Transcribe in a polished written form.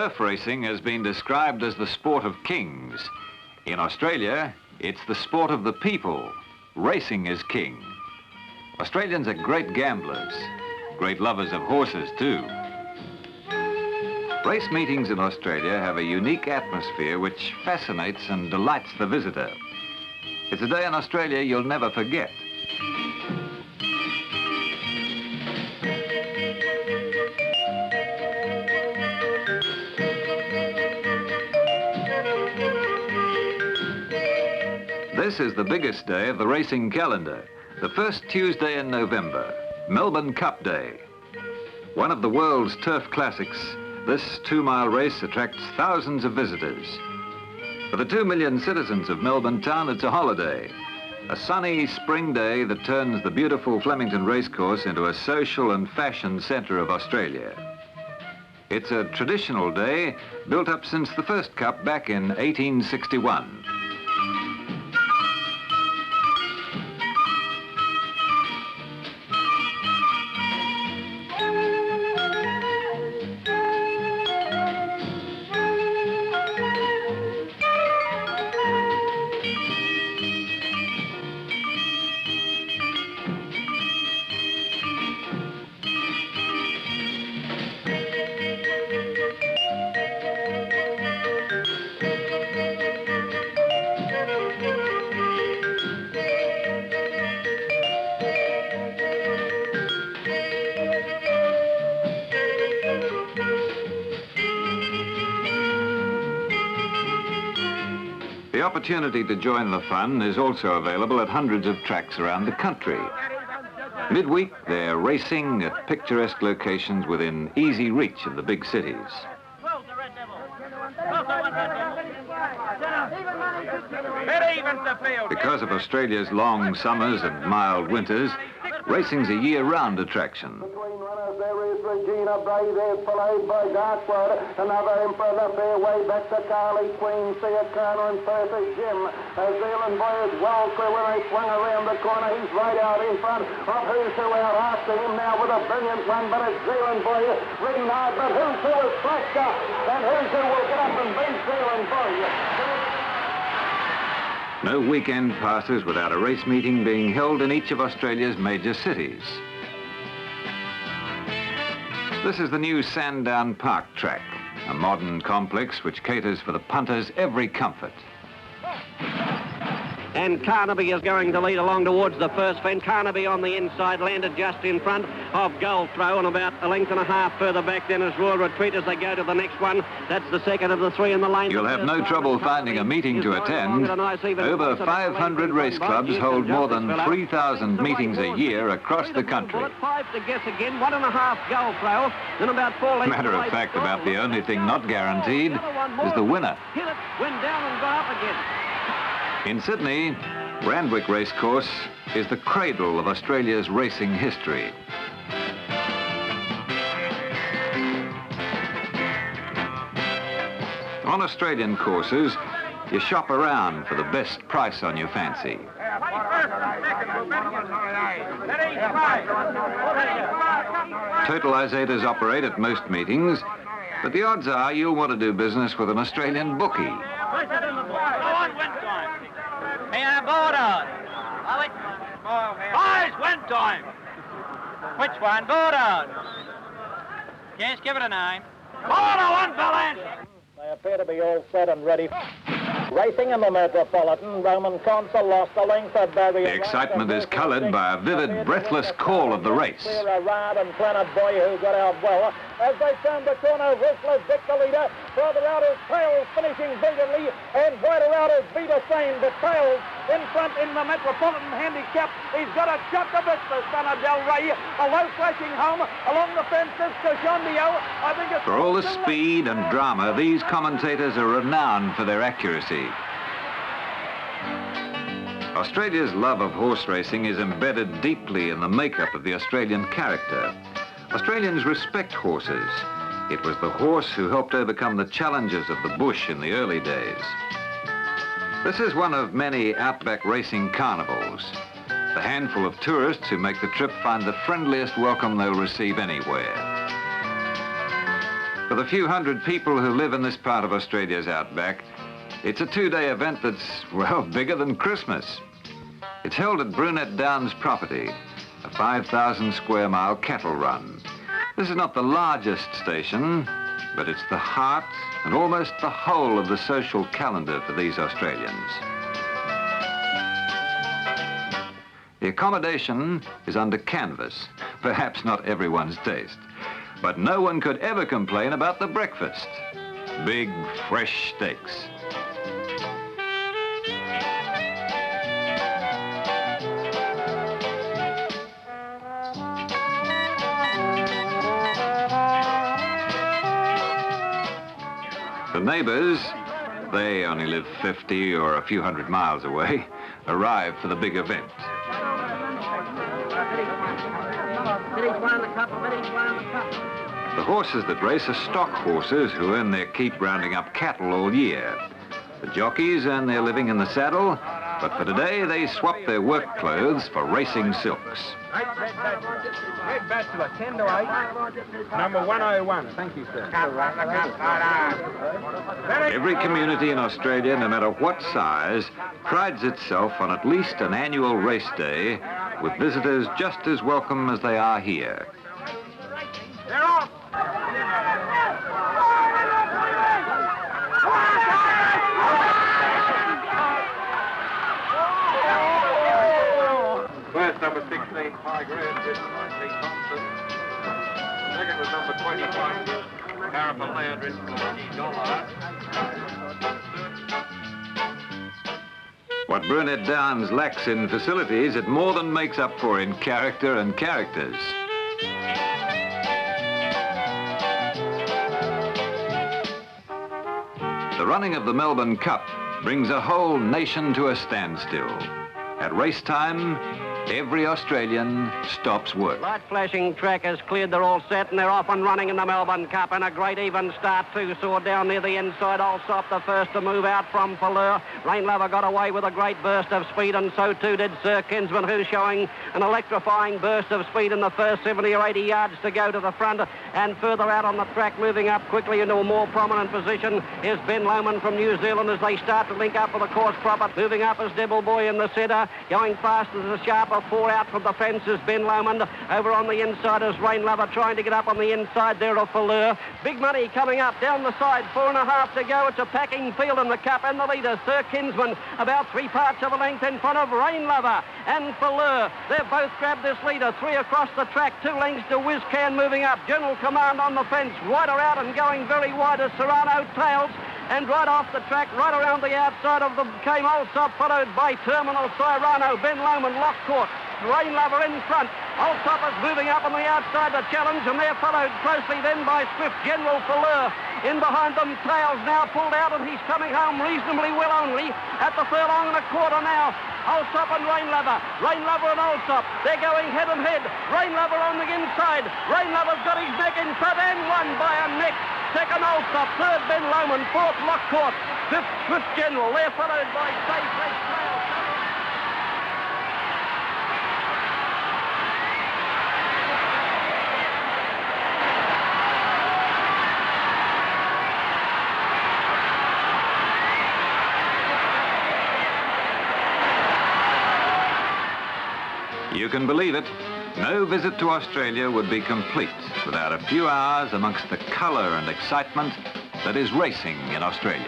Turf racing has been described as the sport of kings. In Australia, it's the sport of the people. Racing is king. Australians are great gamblers, great lovers of horses too. Race meetings in Australia have a unique atmosphere which fascinates and delights the visitor. It's a day in Australia you'll never forget. This is the biggest day of the racing calendar, the first Tuesday in November, Melbourne Cup Day. One of the world's turf classics, this 2-mile race attracts thousands of visitors. For the 2 million citizens of Melbourne town, it's a holiday, a sunny spring day that turns the beautiful Flemington Racecourse into a social and fashion centre of Australia. It's a traditional day built up since the first Cup back in 1861. The opportunity to join the fun is also available at hundreds of tracks around the country. Midweek, they're racing at picturesque locations within easy reach of the big cities. Because of Australia's long summers and mild winters, racing's a year-round attraction. Brave followed by Darkwater, another Emperor the fairway back to Carly Queen, Sia Carter and first is Jim. Zealand boy is well clear when they swung around the corner. He's right out in front of Who's Who out after him now with a brilliant one, but it's Zealand boy ridden hard, but Who's Who is flashed up, and Who's Who will get up and beat Zealand boy. No weekend passes without a race meeting being held in each of Australia's major cities. This is the new Sandown Park track, a modern complex which caters for the punters every comfort. And Carnaby is going to lead along towards the first fence. Carnaby on the inside, landed just in front of Gold Throw, and about a length and a half further back then is Royal Retreat as they go to the next one. That's the second of the three in the lane. You'll have no trouble finding a meeting to attend. Over 500 race clubs hold more than 3,000 meetings a year across the country. Five to guess again, 1.5 Gold Throw, then about 4 lengths. Matter of fact, about the only thing not guaranteed is the winner. Hit it, went down and got up again. In Sydney, Randwick Racecourse is the cradle of Australia's racing history. On Australian courses, you shop around for the best price on your fancy. Totalisators operate at most meetings, but the odds are you'll want to do business with an Australian bookie. Board on. Boys, win time. Which one? Board on. Yes, give it a name. Board on, fellas. They appear to be all set and ready. Racing in the Metropolitan, Roman Consul lost the length of Barry. The excitement is coloured by a vivid, breathless call of the race. Rad and Planet Boy who got out well. As they turn the corner, Restless Dick the leader. Further out is Tails finishing brilliantly, and wider out is Vita Sane, but Tails in front in the Metropolitan Handicap. He's got a shot to Vista, son of Del Rey. A low flashing home along the fences to Jondio. I think it's... For all the speed and drama, these commentators are renowned for their accuracy. Australia's love of horse racing is embedded deeply in the makeup of the Australian character. Australians respect horses. It was the horse who helped overcome the challenges of the bush in the early days. This is one of many outback racing carnivals. The handful of tourists who make the trip find the friendliest welcome they'll receive anywhere. For the few hundred people who live in this part of Australia's outback, it's a two-day event that's, well, bigger than Christmas. It's held at Brunette Downs property, a 5,000 square mile cattle run. This is not the largest station, but it's the heart and almost the whole of the social calendar for these Australians. The accommodation is under canvas, perhaps not everyone's taste, but no one could ever complain about the breakfast. Big, fresh steaks. The neighbours, they only live 50 or a few hundred miles away, arrive for the big event. The horses that race are stock horses who earn their keep rounding up cattle all year. The jockeys earn their living in the saddle, but for today they swap their work clothes for racing silks. Red Bachelor, 10 to 8, number 101. Thank you, sir. Every community in Australia, no matter what size, prides itself on at least an annual race day with visitors just as welcome as they are here. They're off! First, number 16, High Grade, with T. Thompson. Second was number 21, Parappa Landry, $80. What Brunette Downs lacks in facilities, it more than makes up for in character and characters. The running of the Melbourne Cup brings a whole nation to a standstill. At race time, every Australian stops work. Light flashing track has cleared, they're all set and they're off and running in the Melbourne Cup, and a great even start too. Saw down near the inside, Allsop the first to move out from Faleur. Rain Lover got away with a great burst of speed, and so too did Sir Kinsman, who's showing an electrifying burst of speed in the first 70 or 80 yards to go to the front. And further out on the track, moving up quickly into a more prominent position, is Ben Lomond from New Zealand as they start to link up with the course proper. Moving up is Devil Boy in the centre, going fast as a sharper four out from the fence is Ben Lomond. Over on the inside is Rain Lover trying to get up on the inside there of Faleur. Big Money coming up down the side, 4.5 to go. It's a packing field in the Cup, and the leader, Sir Kinsman, about 3 parts of a length in front of Rain Lover and Faleur. They've both grabbed this leader, 3 across the track, 2 lengths to Whiz Can moving up. General Command on the fence, wider out and going very wide as Serrano tails. And right off the track, right around the outside of them came Allsop, followed by Terminal Cyrano, Ben Lomond, Lockcourt, Rain Lover in front. Allsop is moving up on the outside to challenge, and they're followed closely then by Swift General Faleur. In behind them, Tails now pulled out, and he's coming home reasonably well only at the furlong and a quarter now. Allsop and Rain Lover and Allsop, they're going head and head. Rain Lover on the inside. Rain Lover's got his neck in front and won by a neck. Second Allsop, third Ben Lomond, fourth Lockcourt, fifth Swift General. They're followed by Safe Race Trail. You can believe it, no visit to Australia would be complete without a few hours amongst the colour and excitement that is racing in Australia.